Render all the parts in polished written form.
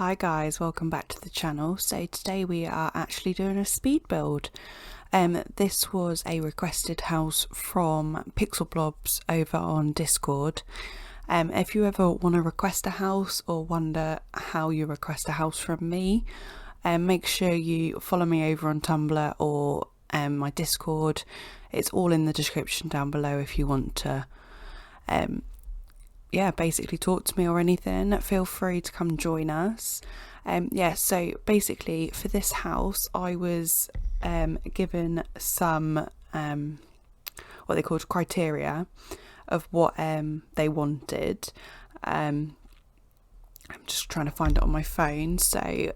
Hi guys, welcome back to the channel. So today we are actually doing a speed build. This was a requested house from Pixel Blobs over on Discord. If you ever want to request a house or wonder how you request a house from me, make sure you follow me over on Tumblr or my Discord. It's all in the description down below if you want to basically talk to me or anything. Feel free to come join us. So basically for this house I was given some what they called criteria of what they wanted. I'm just trying to find it on my phone. So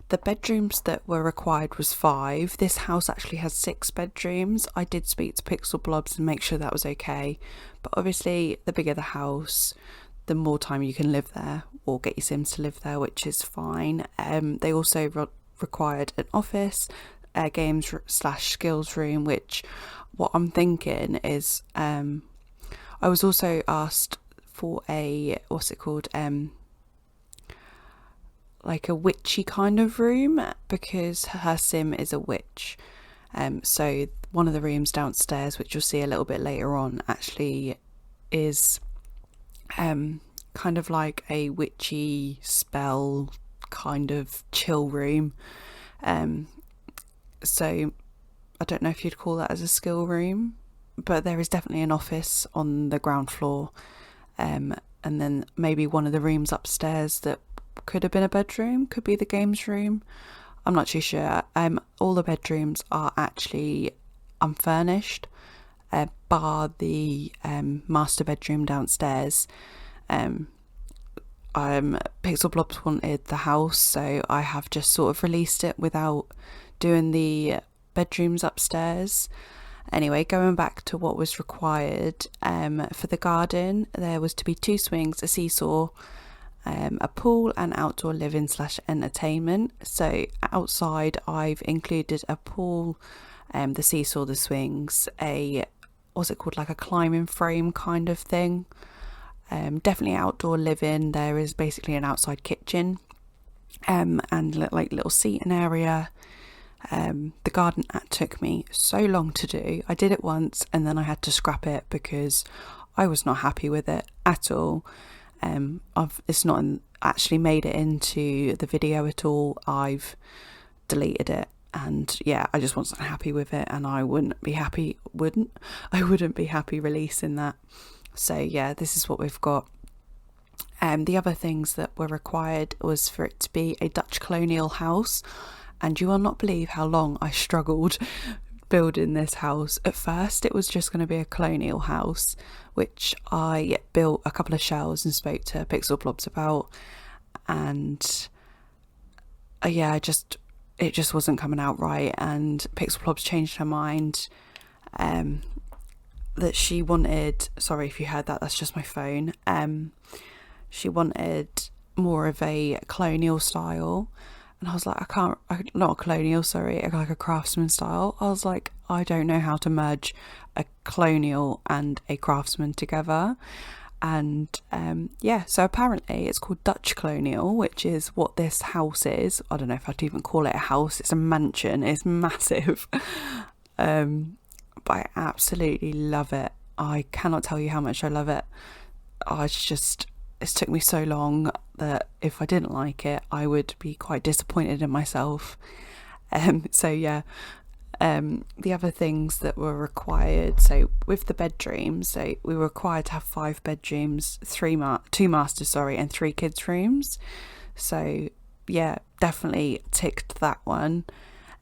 the bedrooms that were required was 5. This house actually has 6 bedrooms. I did speak to Pixel Blobs and make sure that was okay, but obviously the bigger the house, the more time you can live there or get your Sims to live there, which is fine. They also required an office, a games / skills room, which what I'm thinking is I was also asked for a like a witchy kind of room, because her sim is a witch. So one of the rooms downstairs, which you'll see a little bit later on, actually is kind of like a witchy spell kind of chill room. So I don't know if you'd call that as a skill room, but there is definitely an office on the ground floor, and then maybe one of the rooms upstairs that could have been a bedroom, could be the games room. I'm not too sure. All the bedrooms are actually unfurnished, bar the master bedroom downstairs. Pixel Blobs wanted the house, so I have just sort of released it without doing the bedrooms upstairs. Anyway, going back to what was required, for the garden there was to be 2 swings, a seesaw, a pool and outdoor living / entertainment. So outside I've included a pool, the seesaw, the swings, like a climbing frame kind of thing. Definitely outdoor living. There is basically an outside kitchen, and like little seating area. The garden took me so long to do. I did it once and then I had to scrap it because I was not happy with it at all. It's not actually made it into the video at all. I've deleted it, and yeah, I just wasn't happy with it, and I wouldn't be happy releasing that. So yeah, this is what we've got. The other things that were required was for it to be a Dutch colonial house, and you will not believe how long I struggled building this house. At first it was just going to be a colonial house, which I built a couple of shells and spoke to Pixel Blobs about, and it just wasn't coming out right, and Pixel Blobs changed her mind, that she wanted, sorry if you heard that, that's just my phone, she wanted more of a colonial style. And I was like, not a colonial, sorry, like a craftsman style. I was like, I don't know how to merge a colonial and a craftsman together. And so apparently it's called Dutch colonial, which is what this house is. I don't know if I'd even call it a house. It's a mansion. It's massive. But I absolutely love it. I cannot tell you how much I love it. It's took me so long that if I didn't like it, I would be quite disappointed in myself. The other things that were required, so with the bedrooms, so we were required to have 5 bedrooms, 2 masters, and 3 kids' rooms. So yeah, definitely ticked that one.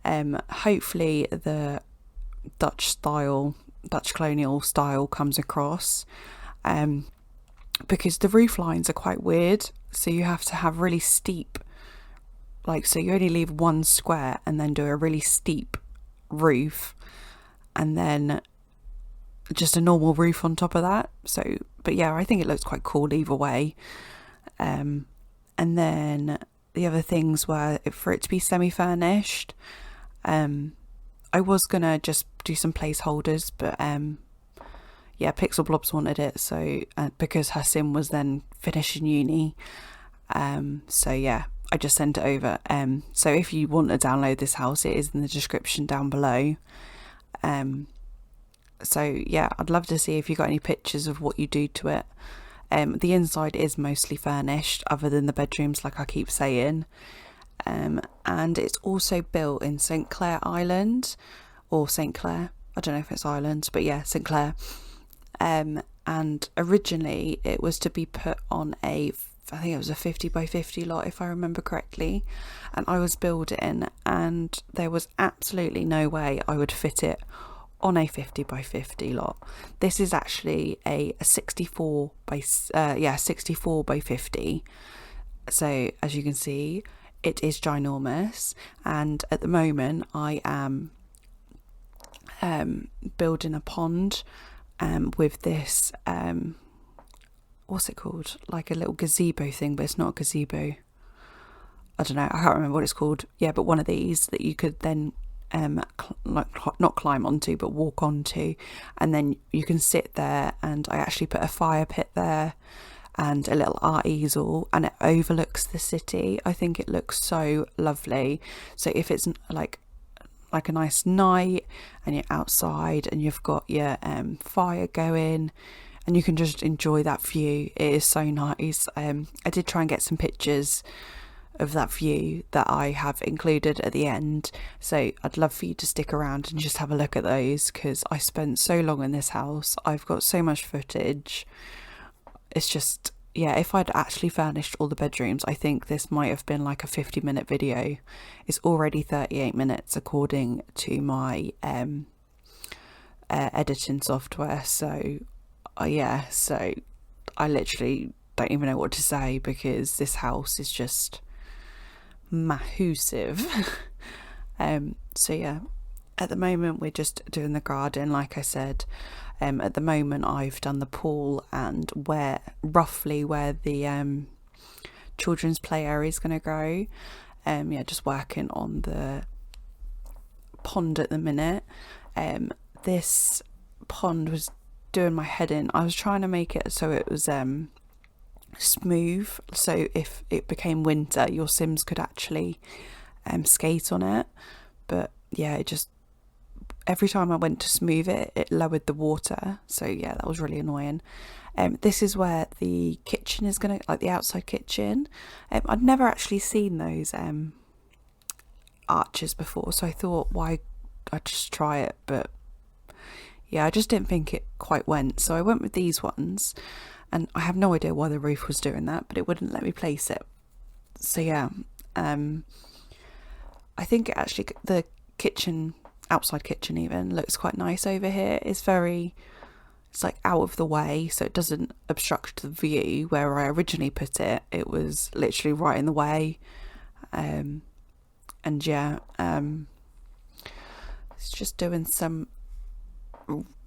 Hopefully the Dutch colonial style comes across. Because the roof lines are quite weird, so you have to have really steep, so you only leave one square and then do a really steep roof, and then just a normal roof on top of that. So, but yeah, I think it looks quite cool either way. And then the other things were for it to be semi-furnished. I was gonna just do some placeholders, but Pixel Blobs wanted it, so because her sim was then finishing uni, so yeah, I just sent it over. So if you want to download this house, it is in the description down below. So yeah, I'd love to see if you got any pictures of what you do to it. The inside is mostly furnished, other than the bedrooms, like I keep saying. And it's also built in St Clair Island, or St Clair. I don't know if it's Ireland, but yeah, St Clair. And originally it was to be put on I think it was a 50 by 50 lot, if I remember correctly. And I was building, and there was absolutely no way I would fit it on a 50 by 50 lot. This is actually a 64 by 50. So as you can see, it is ginormous. And at the moment I am building a pond with this what's it called, like a little gazebo thing, but it's not a gazebo. I don't know, I can't remember what it's called. Yeah, but one of these that you could then not climb onto, but walk onto, and then you can sit there. And I actually put a fire pit there and a little art easel, and it overlooks the city. I think it looks so lovely. So if it's like a nice night and you're outside and you've got your fire going, and you can just enjoy that view, it is so nice. I did try and get some pictures of that view that I have included at the end, so I'd love for you to stick around and just have a look at those, because I spent so long in this house. I've got so much footage. It's just, yeah, if I'd actually furnished all the bedrooms, I think this might have been like a 50-minute video. It's already 38 minutes according to my editing software. So yeah, so I literally don't even know what to say, because this house is just massive. So yeah, at the moment we're just doing the garden, like I said. At the moment I've done the pool and roughly where the children's play area is going to go. Yeah, just working on the pond at the minute. This pond was doing my head in. I was trying to make it so it was smooth, so if it became winter your Sims could actually skate on it. But yeah, it just, every time I went to smooth it, it lowered the water. So yeah, that was really annoying. This is where the kitchen is gonna, like the outside kitchen. I'd never actually seen those arches before, so I thought, why, I'd just try it. But yeah, I just didn't think it quite went, so I went with these ones. And I have no idea why the roof was doing that, but it wouldn't let me place it. So yeah, I think it actually, the kitchen, outside kitchen even, looks quite nice over here. It's like out of the way, so it doesn't obstruct the view. Where I originally put it, it was literally right in the way. And yeah, it's just doing some,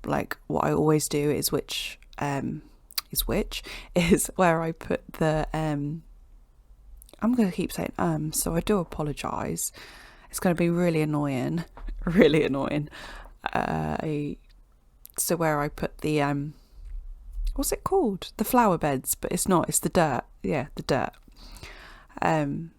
like what I always do is which is where I put the I'm going to keep saying so I do apologise. It's going to be really annoying. So where I put the what's it called? The flower beds, but it's not, it's the dirt. Yeah, the dirt. And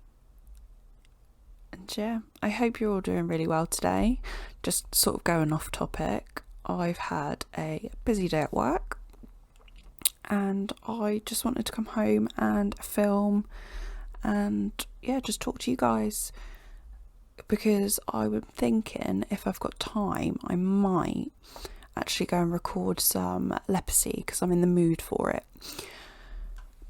yeah, I hope you're all doing really well today. Just sort of going off topic, I've had a busy day at work, and I just wanted to come home and film and yeah, just talk to you guys, because I was thinking if I've got time I might actually go and record some Lepacy, because I'm in the mood for it.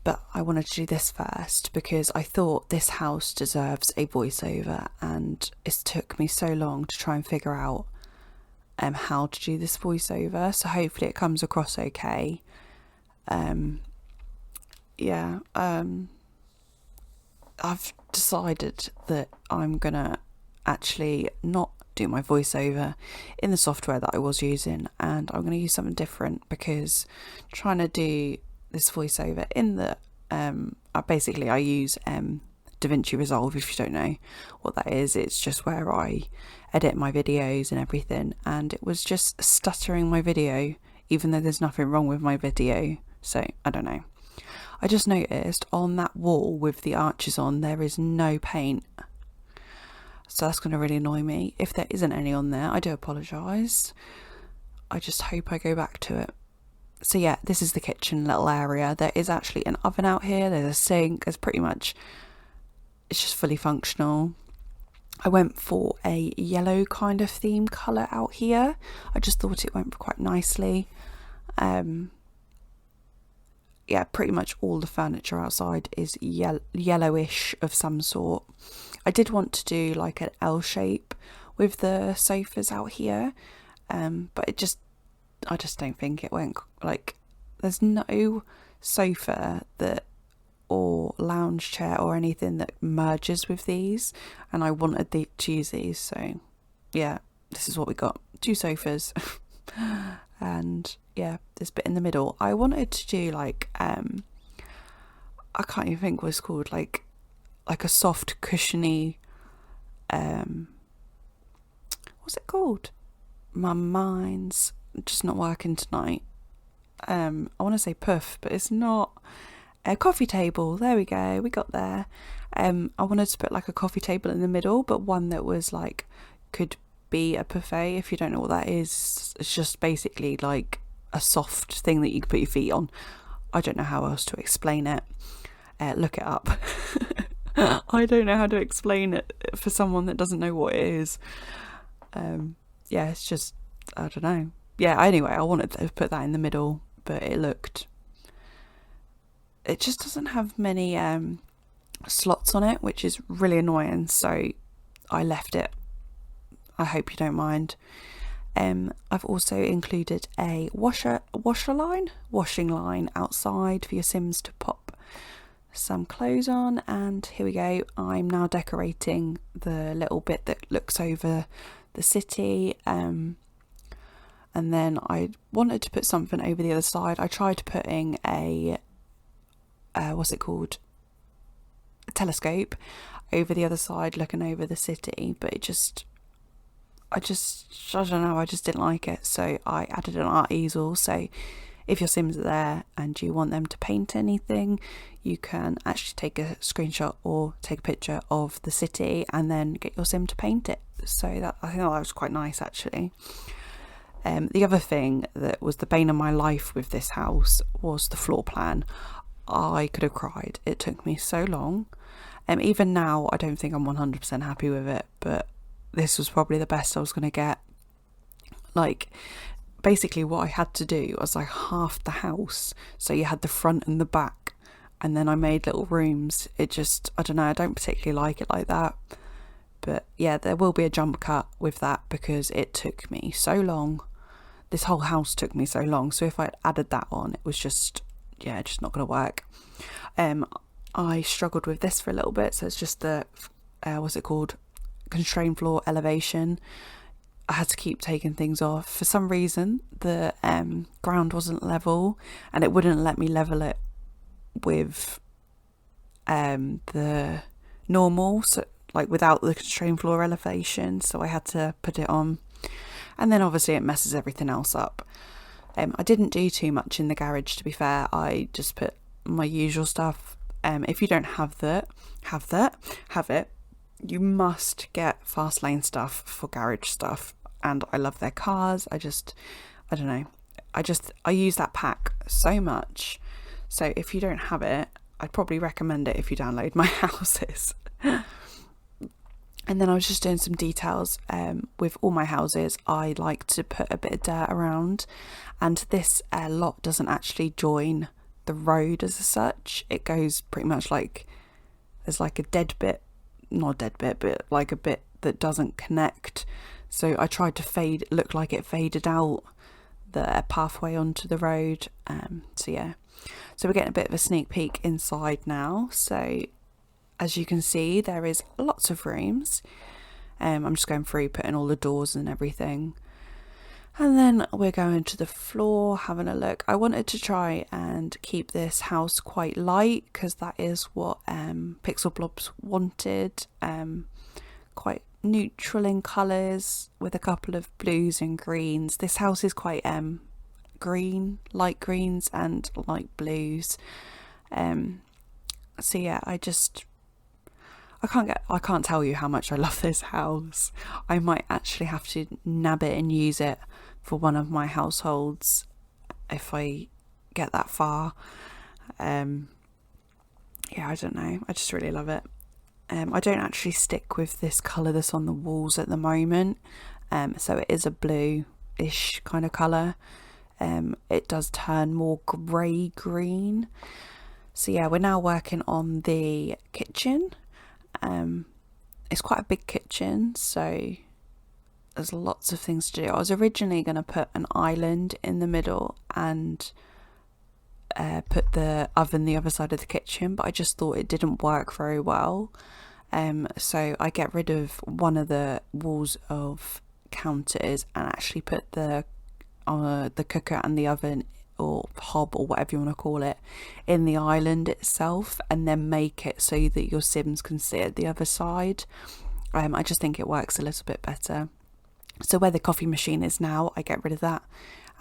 But I wanted to do this first because I thought this house deserves a voiceover, and it's took me so long to try and figure out how to do this voiceover, so hopefully it comes across okay. I've decided that I'm gonna actually not do my voiceover in the software that I was using, and I'm going to use something different, because trying to do this voiceover in the I use DaVinci Resolve. If you don't know what that is, it's just where I edit my videos and everything, and it was just stuttering my video even though there's nothing wrong with my video. So I don't know, I just noticed on that wall with the arches on, there is no paint. So that's going to really annoy me. If there isn't any on there, I do apologise. I just hope I go back to it. So yeah, this is the kitchen little area. There is actually an oven out here. There's a sink. There's pretty much, it's just fully functional. I went for a yellow kind of theme colour out here. I just thought it went quite nicely. Yeah, pretty much all the furniture outside is yellowish of some sort. I did want to do like an L shape with the sofas out here, but I just don't think it went, like, there's no sofa that, or lounge chair or anything that merges with these, and I wanted to use these, so yeah, this is what we got. 2 sofas and yeah, this bit in the middle. I wanted to do like I can't even think what it's called, like a soft cushiony what's it called? My mind's just not working tonight. I want to say puff, but it's not. A coffee table, there we go, we got there. I wanted to put like a coffee table in the middle, but one that was like, could be a buffet. If you don't know what that is, it's just basically like a soft thing that you can put your feet on. I don't know how else to explain it. Look it up. I don't know how to explain it for someone that doesn't know what it is. Yeah, it's just, I don't know. Yeah, anyway, I wanted to put that in the middle, but it just doesn't have many slots on it, which is really annoying, so I left it. I hope you don't mind. I've also included a washing line outside for your Sims to pop some clothes on, and here we go. I'm now decorating the little bit that looks over the city, and then I wanted to put something over the other side. I tried putting a what's it called, a telescope over the other side looking over the city, but I don't know, I just didn't like it, so I added an art easel. So if your Sims are there and you want them to paint anything, you can actually take a screenshot or take a picture of the city and then get your Sim to paint it. So I think that was quite nice, actually. The other thing that was the bane of my life with this house was the floor plan. I could have cried. It took me so long. Even now, I don't think I'm 100% happy with it, but this was probably the best I was going to get. Like, basically what I had to do was like half the house, so you had the front and the back, and then I made little rooms. It just, I don't know, I don't particularly like it like that. But yeah, there will be a jump cut with that because it took me so long. This whole house took me so long, so if I added that on, it was just, yeah, just not going to work. I struggled with this for a little bit, so it's just the, what's it called? Constrained floor elevation. I had to keep taking things off. For some reason, the ground wasn't level, and it wouldn't let me level it with the normal, so like without the constrained floor elevation, so I had to put it on. And then obviously it messes everything else up. I didn't do too much in the garage, to be fair. I just put my usual stuff. If you don't have it, you must get fast lane stuff for garage stuff. And I love their cars. I don't know. I use that pack so much. So if you don't have it, I'd probably recommend it if you download my houses. And then I was just doing some details. With all my houses, I like to put a bit of dirt around, and this lot doesn't actually join the road as such. It goes pretty much like, there's like a dead bit, not a dead bit, but like a bit that doesn't connect. So I tried to look like it faded out the pathway onto the road. So yeah, so we're getting a bit of a sneak peek inside now. So as you can see, there is lots of rooms. I'm just going through putting all the doors and everything. And then we're going to the floor, having a look. I wanted to try and keep this house quite light because that is what Pixel Blobs wanted. Quite neutral in colours with a couple of blues and greens. This house is quite green, light greens and light blues. So yeah, I can't tell you how much I love this house. I might actually have to nab it and use it for one of my households if I get that far. Yeah, I don't know, I just really love it. I don't actually stick with this colour that's on the walls at the moment, so it is a blue-ish kind of colour. It does turn more grey green. So yeah, we're now working on the kitchen. It's quite a big kitchen, so there's lots of things to do. I was originally going to put an island in the middle and put the oven the other side of the kitchen, but I just thought it didn't work very well. So I get rid of one of the walls of counters and actually put the cooker and the oven or hob or whatever you want to call it in the island itself, and then make it so that your Sims can sit at the other side. I just think it works a little bit better. So where the coffee machine is now, I get rid of that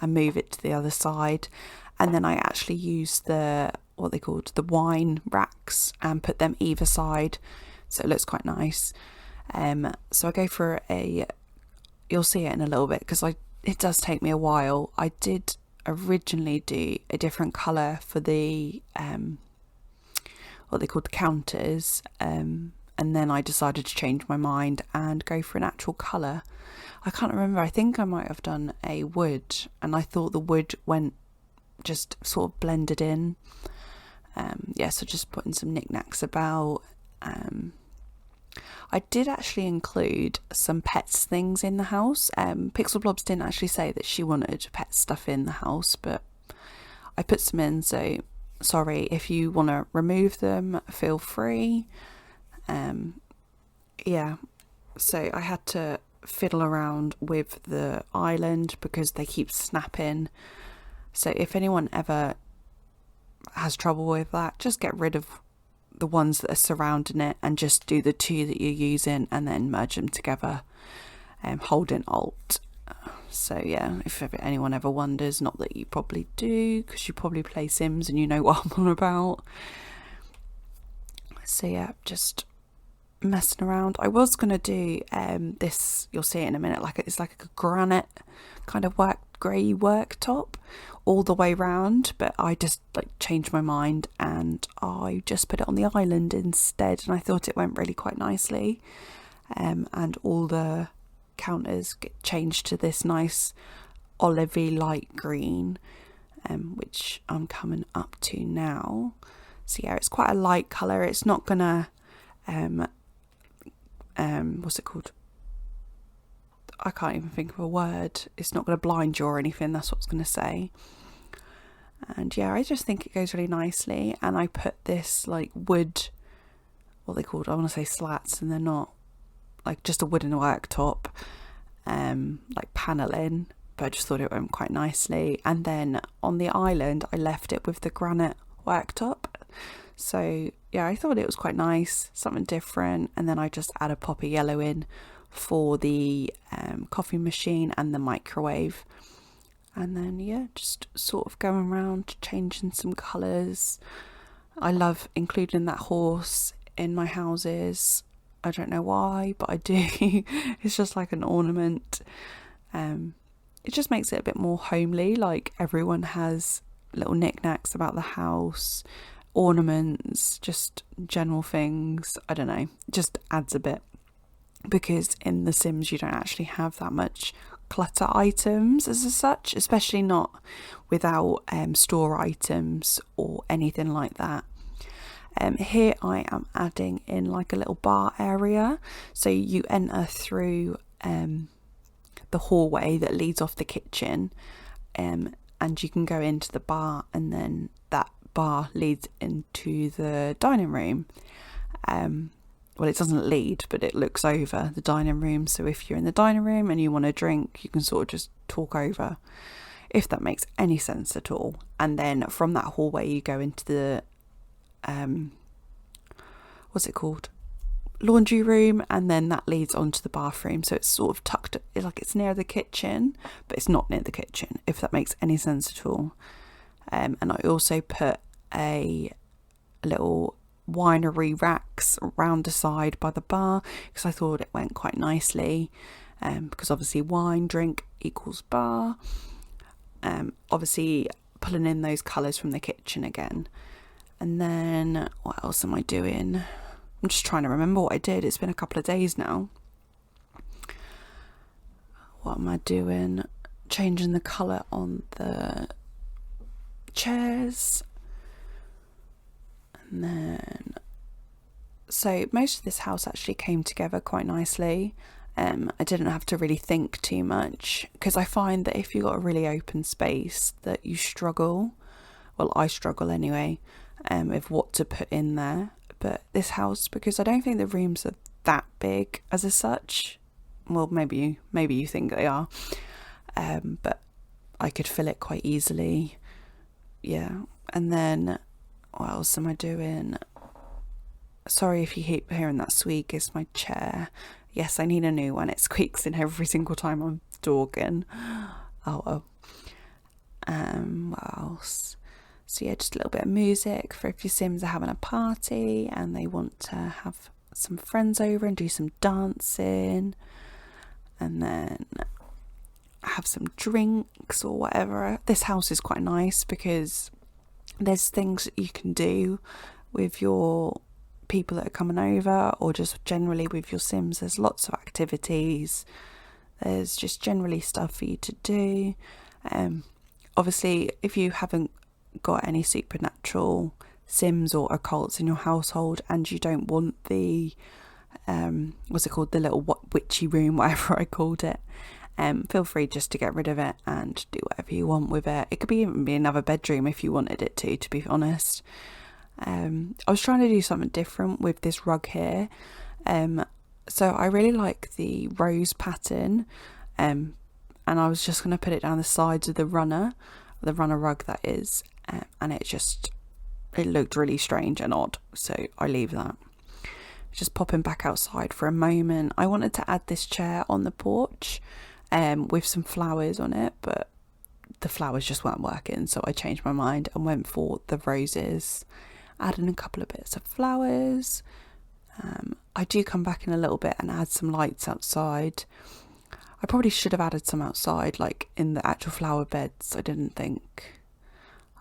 and move it to the other side, and then I actually use the wine racks and put them either side, so it looks quite nice. So I go for you'll see it in a little bit because it does take me a while. I did originally do a different colour for the the counters, and then I decided to change my mind and go for an actual colour. I can't remember, I think I might have done a wood, and I thought the wood went just sort of blended in. Yeah, so just putting some knickknacks about. I did actually include some pets things in the house. Pixel Blobs didn't actually say that she wanted pet stuff in the house, but I put some in, so sorry if you want to remove them, feel free. Yeah, so I had to fiddle around with the island because they keep snapping. So if anyone ever has trouble with that, just get rid of the ones that are surrounding it and just do the two that you're using and then merge them together, holding Alt. So yeah, if anyone ever wonders, not that you probably do because you probably play Sims and you know what I'm on about. So yeah, just messing around. I was going to do this, you'll see it in a minute, it's like a granite kind of grey worktop all the way round, but I just changed my mind and I just put it on the island instead, and I thought it went really quite nicely. And all the counters get changed to this nice olivey light green, which I'm coming up to now. So yeah, it's quite a light colour. It's not gonna what's it called? I can't even think of a word. It's not going to blind you or anything, that's what I was going to say. And yeah, I just think it goes really nicely. And I put this wood, what they called, I want to say slats, and they're not, just a wooden worktop, paneling, but I just thought it went quite nicely. And then on the island, I left it with the granite worktop. So yeah, I thought it was quite nice, something different. And then I just add a pop of yellow in for the coffee machine and the microwave, and then yeah, just sort of going around changing some colours. I love including that horse in my houses. I don't know why, but I do. It's just like an ornament. It just makes it a bit more homely, everyone has little knickknacks about the house, ornaments, just general things. I don't know, it just adds a bit. Because in The Sims you don't actually have that much clutter items as such, especially not without store items or anything like that. Here I am adding in a little bar area, so you enter through the hallway that leads off the kitchen, and you can go into the bar, and then that bar leads into the dining room. Well, it doesn't lead, but it looks over the dining room. So if you're in the dining room and you want a drink, you can sort of just talk over, if that makes any sense at all. And then from that hallway, you go into the, what's it called? Laundry room. And then that leads onto the bathroom. So it's sort of tucked, it's near the kitchen, but it's not near the kitchen, if that makes any sense at all. And I also put a little winery racks around the side by the bar, because I thought it went quite nicely, because obviously wine drink equals bar. Obviously pulling in those colours from the kitchen again. And then what else am I doing? I'm just trying to remember what I did. It's been a couple of days now. What am I doing? Changing the colour on the chairs. And then, so most of this house actually came together quite nicely. I didn't have to really think too much, because I find that if you've got a really open space that you struggle. Well, I struggle anyway, with what to put in there. But this house, because I don't think the rooms are that big as such. Well, maybe you think they are, but I could fill it quite easily. Yeah. And then what else am I doing? Sorry if you keep hearing that squeak, it's my chair. Yes, I need a new one. It squeaks in every single time I'm talking. Oh. What else? So yeah, just a little bit of music for if your Sims are having a party and they want to have some friends over and do some dancing, and then have some drinks or whatever. This house is quite nice because there's things that you can do with your people that are coming over, or just generally with your Sims. There's lots of activities. There's just generally stuff for you to do. Obviously, if you haven't got any supernatural Sims or occults in your household and you don't want the what's it called, the little witchy room, whatever I called it, feel free just to get rid of it and do whatever you want with it. It could even be another bedroom if you wanted it to be honest. I was trying to do something different with this rug here, so I really like the rose pattern, and I was just going to put it down the sides of the runner rug that is, and it looked really strange and odd, so I leave that. Just popping back outside for a moment. I wanted to add this chair on the porch with some flowers on it, but the flowers just weren't working, so I changed my mind and went for the roses, adding a couple of bits of flowers. I do come back in a little bit and add some lights outside. I probably should have added some outside, like in the actual flower beds. I didn't think.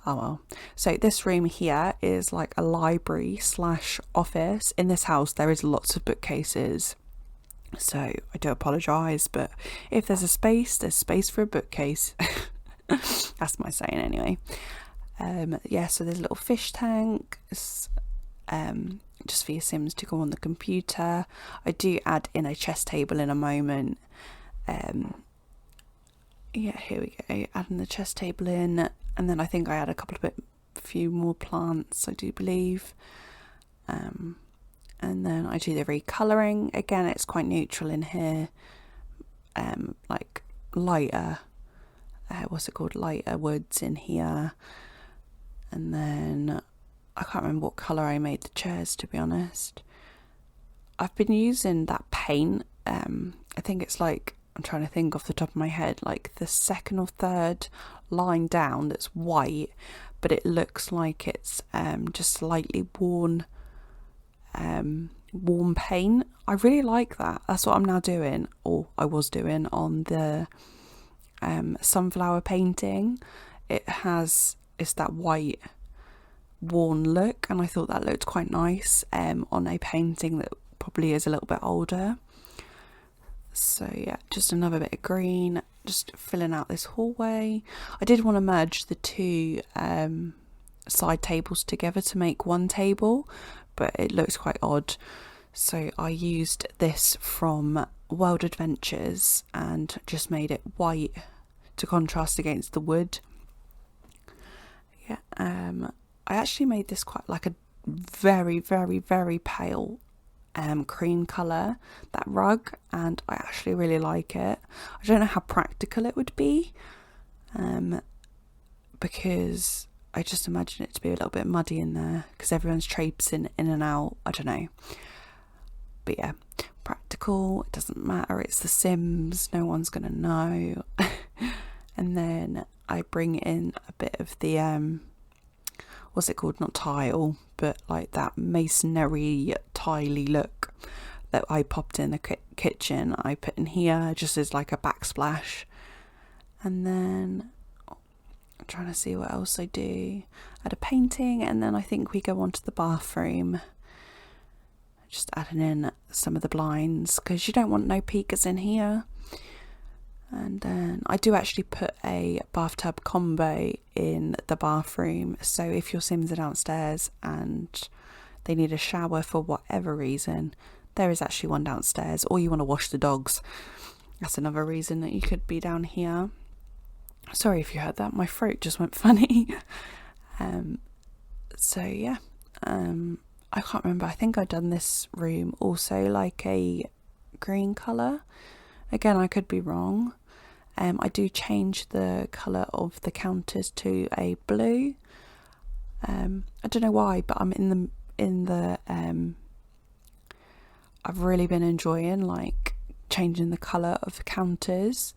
Oh well. So this room here is like a library / office. In this house there is lots of bookcases, so I do apologise, but if there's a space, there's space for a bookcase. That's my saying anyway. Yeah, so there's a little fish tank, just for your Sims to go on the computer. I do add in a chess table in a moment. Yeah, here we go, adding the chess table in, and then I think I add a few more plants, I do believe. And then I do the recolouring. Again, it's quite neutral in here, like lighter, lighter woods in here. And then I can't remember what colour I made the chairs, to be honest. I've been using that paint, I think it's like, I'm trying to think off the top of my head, like the second or third line down that's white, but it looks like it's just slightly worn paint. I really like that. That's what I'm now doing, or I was doing, on the sunflower painting. It's that white worn look, and I thought that looked quite nice on a painting that probably is a little bit older. So yeah, just another bit of green, just filling out this hallway. I did want to merge the two side tables together to make one table, but it looks quite odd, so I used this from World Adventures and just made it white to contrast against the wood. Yeah, I actually made this quite like a very, very, very pale cream colour, that rug, and I actually really like it. I don't know how practical it would be, because I just imagine it to be a little bit muddy in there because everyone's traipsing in and out. I don't know, but yeah, practical, it doesn't matter, it's The Sims, no one's gonna know. And then I bring in a bit of the what's it called, not tile, but like that masonry tiley look that I popped in the kitchen, I put in here just as like a backsplash. And then I'm trying to see what else I do. I had a painting, and then I think we go on to the bathroom. Just adding in some of the blinds because you don't want no peekers in here. And then I do actually put a bathtub combo in the bathroom, so if your Sims are downstairs and they need a shower for whatever reason, there is actually one downstairs, or you want to wash the dogs, that's another reason that you could be down here. Sorry if you heard that, my throat just went funny. So yeah, I can't remember, I think I'd done this room also like a green colour. Again, I could be wrong. I do change the colour of the counters to a blue. I don't know why, but I'm in the I've really been enjoying like changing the colour of the counters.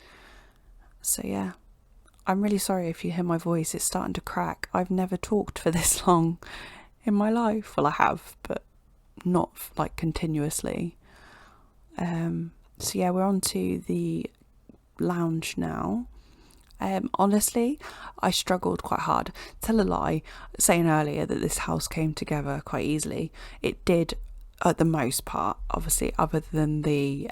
So yeah, I'm really sorry if you hear my voice, it's starting to crack. I've never talked for this long in my life. Well, I have, but not like continuously. So yeah, we're on to the lounge now. Honestly, I struggled quite hard. Tell a lie, saying earlier that this house came together quite easily. It did at the most part, obviously, other than the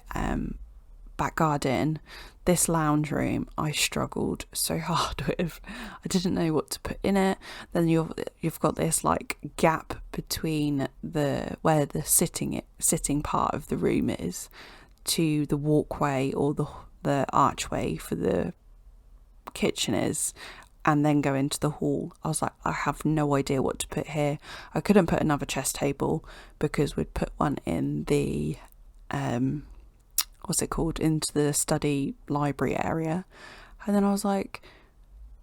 back garden. This lounge room I struggled so hard with. I didn't know what to put in it. Then you've got this like gap between where the sitting part of the room is to the walkway or the archway for the kitchen is, and then go into the hall. I was like, I have no idea what to put here. I couldn't put another chess table because we'd put one in the into the study library area. And then I was like,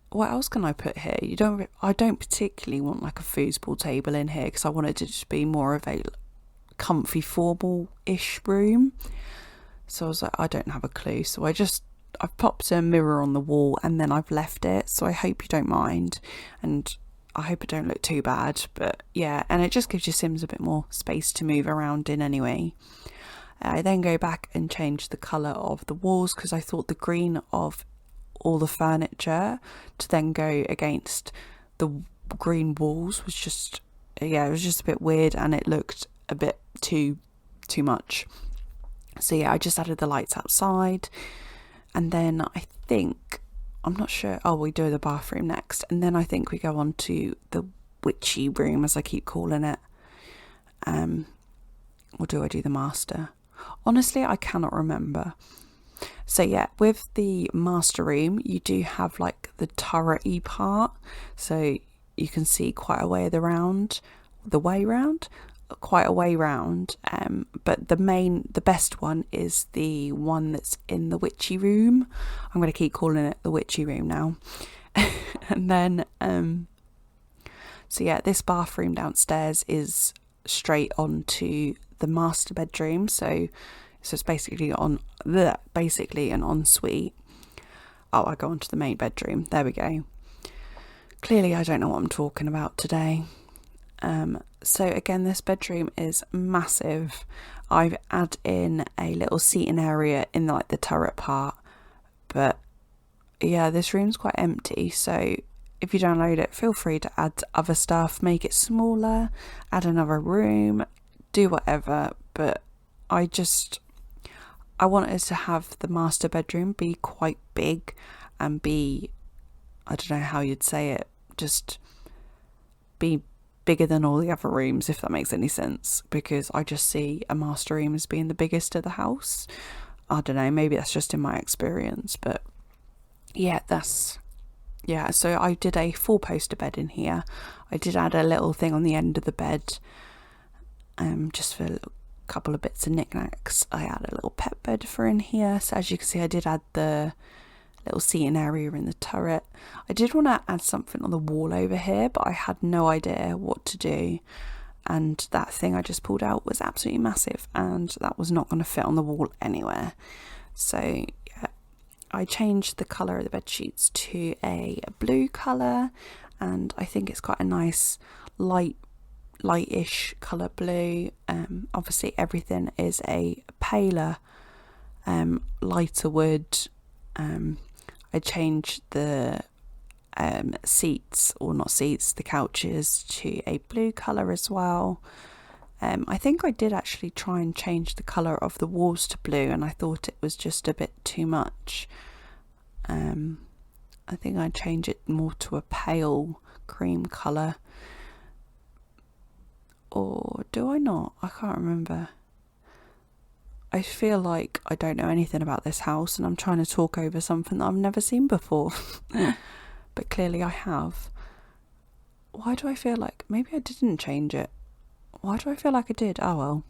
what else can I put here? I don't particularly want like a foosball table in here because I want it to just be more of a comfy formal-ish room. So I was like, I don't have a clue. So I've popped a mirror on the wall and then I've left it. So I hope you don't mind, and I hope it don't look too bad. But yeah, and it just gives your Sims a bit more space to move around in anyway. I then go back and change the colour of the walls because I thought the green of all the furniture to then go against the green walls was just, yeah, it was just a bit weird and it looked a bit too much. So yeah, I just added the lights outside, and then I think, I'm not sure, we do the bathroom next, and then I think we go on to the witchy room, as I keep calling it. Or do I do the master? Honestly, I cannot remember. So yeah, with the master room, you do have like the turret-y part, so you can see quite a way round, but the best one is the one that's in the witchy room. I'm going to keep calling it the witchy room now. And then so yeah, this bathroom downstairs is straight onto the master bedroom, so it's basically an ensuite. I go on to the main bedroom. There we go. Clearly I don't know what I'm talking about today. So again, this bedroom is massive. I've added in a little seating area in like the turret part, but yeah, this room's quite empty, so if you download it, feel free to add other stuff, make it smaller, add another room, do whatever. But I wanted to have the master bedroom be quite big and be, I don't know how you'd say it, just be bigger than all the other rooms, if that makes any sense, because I just see a master room as being the biggest of the house. I don't know, maybe that's just in my experience, but yeah, so I did a 4-poster bed in here. I did add a little thing on the end of the bed, just for a couple of bits of knickknacks. I added a little pet bed for in here, so as you can see I did add the little seating area in the turret. I did want to add something on the wall over here, but I had no idea what to do, and that thing I just pulled out was absolutely massive and that was not going to fit on the wall anywhere. So yeah, I changed the colour of the bed sheets to a blue colour, and I think it's quite a nice lightish colour blue. Obviously everything is a paler, lighter wood. I changed the seats, or not seats, the couches, to a blue colour as well. I think I did actually try and change the colour of the walls to blue, and I thought it was just a bit too much. I think I'd change it more to a pale cream colour. Or do I not? I can't remember. I feel like I don't know anything about this house and I'm trying to talk over something that I've never seen before. But clearly I have. Why do I feel like... maybe I didn't change it. Why do I feel like I did? Oh well.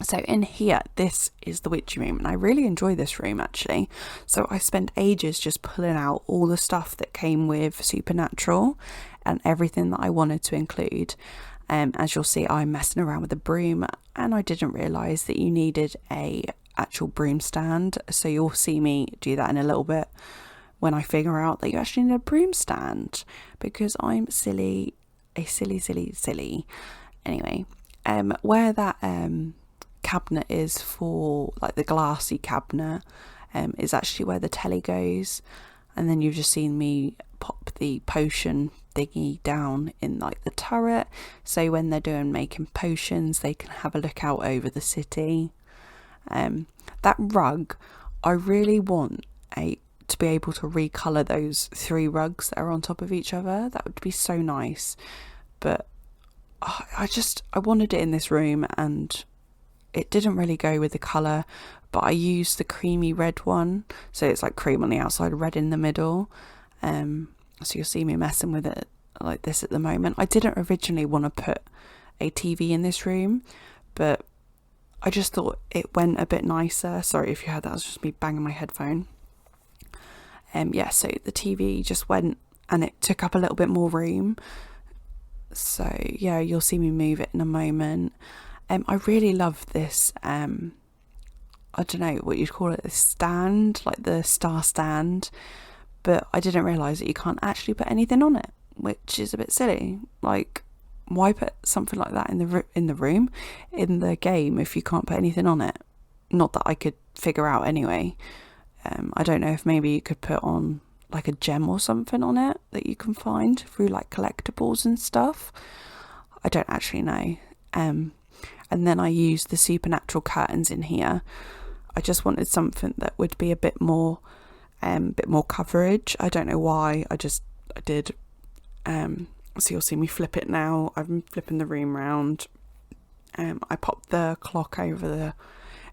So in here, this is the Witchy room, and I really enjoy this room actually. So I spent ages just pulling out all the stuff that came with Supernatural and everything that I wanted to include. As you'll see, I'm messing around with the broom, and I didn't realise that you needed a actual broom stand. So you'll see me do that in a little bit when I figure out that you actually need a broom stand, because I'm silly. Anyway, where that cabinet is for, like the glassy cabinet, is actually where the telly goes, and then you've just seen me pop the potion thingy down in like the turret, so when they're making potions they can have a look out over the city. That rug, I really want to be able to recolour those 3 rugs that are on top of each other. That would be so nice, but I wanted it in this room and it didn't really go with the colour, but I used the creamy red one, so it's like cream on the outside, red in the middle. So you'll see me messing with it like this at the moment. I didn't originally want to put a TV in this room, but I just thought it went a bit nicer. Sorry if you heard that, was just me banging my headphone. Yeah, so the TV just went and it took up a little bit more room. So yeah, you'll see me move it in a moment. I really love this, I don't know what you'd call it, a stand, like the star stand, but I didn't realise that you can't actually put anything on it, which is a bit silly. Like, why put something like that in the game if you can't put anything on it? Not that I could figure out anyway. I don't know if maybe you could put on like a gem or something on it that you can find through like collectibles and stuff. I don't actually know. And then I used the Supernatural curtains in here. I just wanted something that would be a bit more coverage. I don't know why, I did. So you'll see me flip it now. I'm flipping the room round. I popped the clock over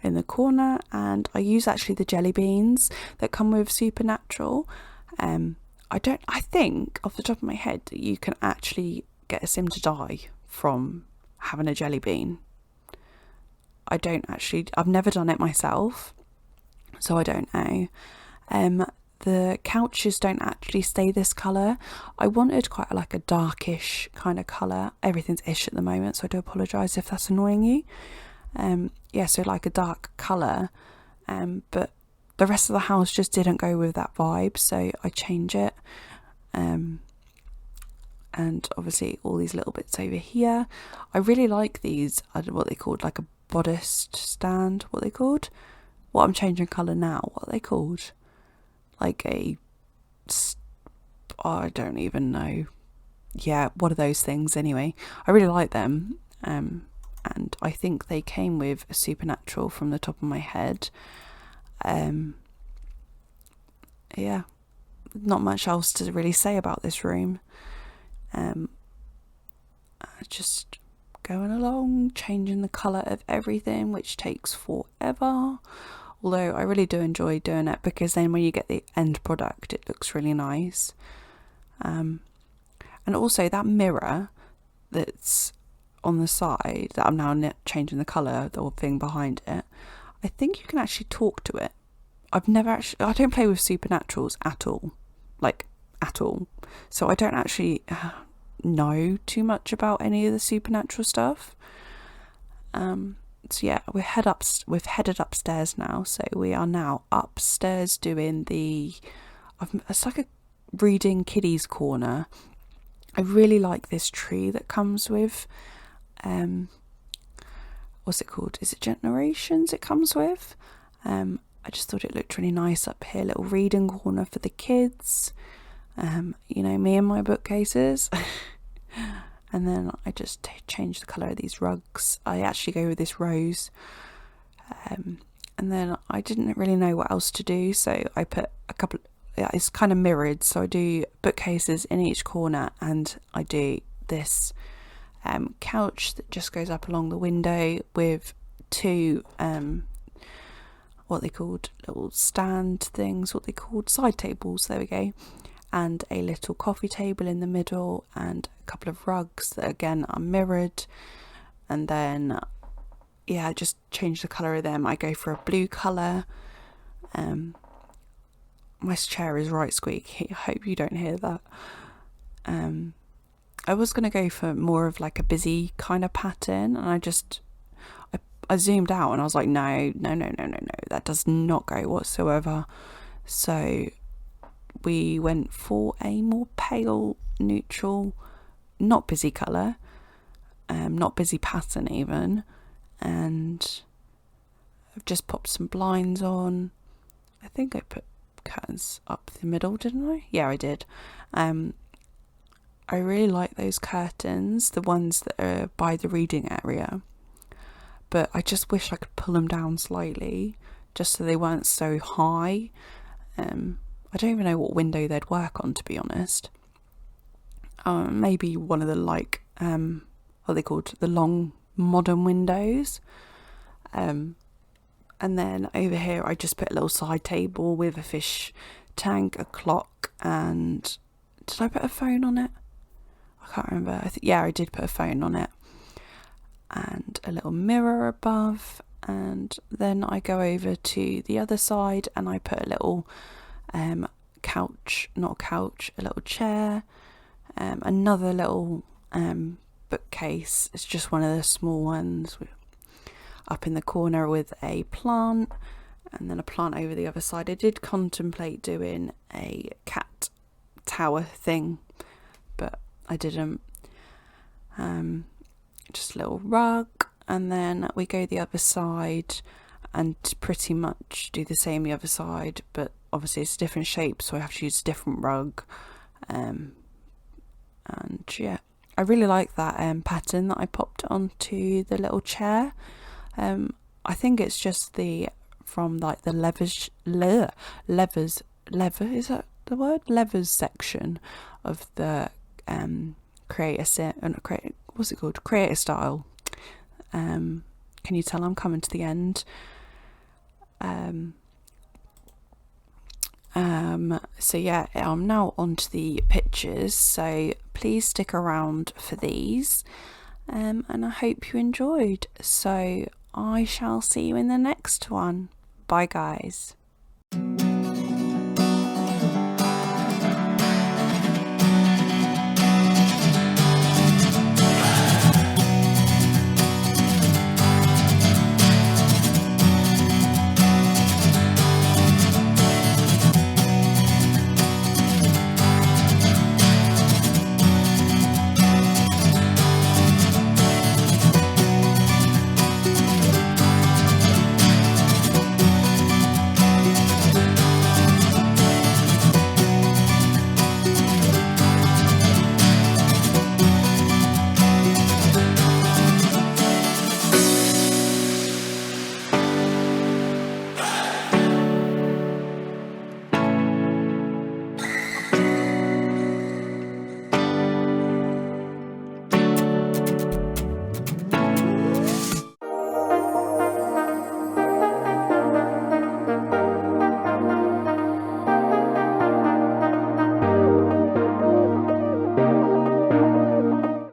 in the corner, and I use actually the jelly beans that come with Supernatural. I think off the top of my head that you can actually get a sim to die from having a jelly bean. I've never done it myself, so I don't know. The couches don't actually stay this colour. I wanted quite like a darkish kind of colour. Everything's ish at the moment, so I do apologise if that's annoying you. Yeah, so like a dark colour, but the rest of the house just didn't go with that vibe, so I change it. And obviously all these little bits over here. I really like these, I don't know what they called, like a bodice stand, what they called? What I'm changing colour now, what are they called? Like I don't even know. Yeah, what are those things anyway? I really like them. And I think they came with a Supernatural from the top of my head. Yeah, not much else to really say about this room. Just going along, changing the colour of everything, which takes forever. Although I really do enjoy doing it, because then when you get the end product, it looks really nice. And also that mirror that's on the side, that I'm now changing the colour, the thing behind it, I think you can actually talk to it. I don't play with Supernaturals at all. Like, at all. So I don't actually know too much about any of the Supernatural stuff. So yeah, we've headed upstairs now. So we are now upstairs doing it's like a reading kiddies corner. I really like this tree that comes with, what's it called? Is it Generations it comes with? I just thought it looked really nice up here. Little reading corner for the kids. You know, me and my bookcases. And then I just changed the colour of these rugs. I actually go with this rose. And then I didn't really know what else to do, so I put a couple, it's kind of mirrored, so I do bookcases in each corner, and I do this couch that just goes up along the window with two what they called, little stand things, what they called, side tables, there we go, and a little coffee table in the middle, and a couple of rugs that again are mirrored. And then yeah, I just change the colour of them. I go for a blue colour. My chair is right squeaky, I hope you don't hear that. I was going to go for more of like a busy kind of pattern, and I zoomed out and I was like, no, that does not go whatsoever. So we went for a more pale, neutral, not busy colour, not busy pattern even, and I've just popped some blinds on. I think I put curtains up the middle, didn't I? Yeah, I did. I really like those curtains, the ones that are by the reading area, but I just wish I could pull them down slightly just so they weren't so high. I don't even know what window they'd work on, to be honest. Maybe one of the like what are they called, the long modern windows. And then over here I just put a little side table with a fish tank, a clock, and did I put a phone on it? I can't remember. Yeah, I did put a phone on it, and a little mirror above. And then I go over to the other side and I put a little couch, not a couch, a little chair, another little bookcase. It's just one of the small ones up in the corner with a plant, and then a plant over the other side. I did contemplate doing a cat tower thing, but I didn't. Just a little rug, and then we go the other side and pretty much do the same the other side, but obviously it's a different shape, so I have to use a different rug. And yeah, I really like that pattern that I popped onto the little chair. I think it's just from like the levers, is that the word? Levers section of the creator style. Can you tell I'm coming to the end? So yeah, I'm now onto the pictures, so please stick around for these, and I hope you enjoyed. So I shall see you in the next one. Bye guys.